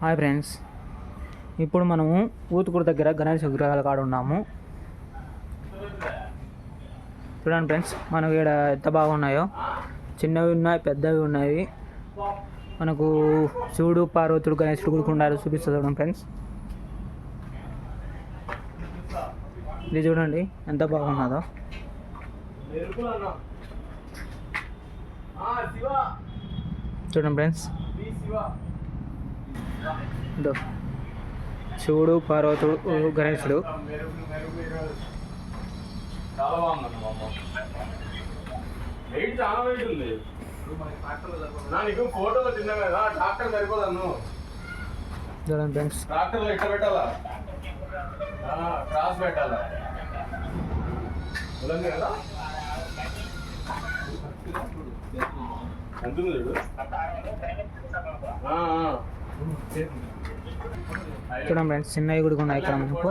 Hi friends, ఇప్పుడు మనము ఊతుకూరు దగ్గర గణేష్ విగ్రహాల కాడ ఉన్నాము. చూడండి ఫ్రెండ్స్, మనకు ఇక్కడ ఎంత బాగున్నాయో. చిన్నవి ఉన్నాయి, పెద్దవి ఉన్నాయి. మనకు శివుడు, పార్వతుడు, గణేశుడు కూడా ఉండాలి చూపిస్తుంది చూడండి ఫ్రెండ్స్. ఇది చూడండి ఎంత బాగున్నదో. చూడండి ఫ్రెండ్స్, శివుడు, పార్వతుడు, గణేశుడు. చాలా బాగుందన్న. వెయిట్ చాలా వెయిట్ ఉంది. నీకు ఫోటోలో తిన్నా కదా, ట్రాక్టర్ సరిపోదన్ను. చూడండి ఫ్రెండ్స్, ట్రాక్టర్లో ఇట్లా పెట్టాలా, క్రాస్ పెట్టాలా. కదా ఎంత చూడు. చూడండి ఫ్రెండ్స్, చిన్నవి కూడా ఉన్నాయి ఇక్కడ మనకు.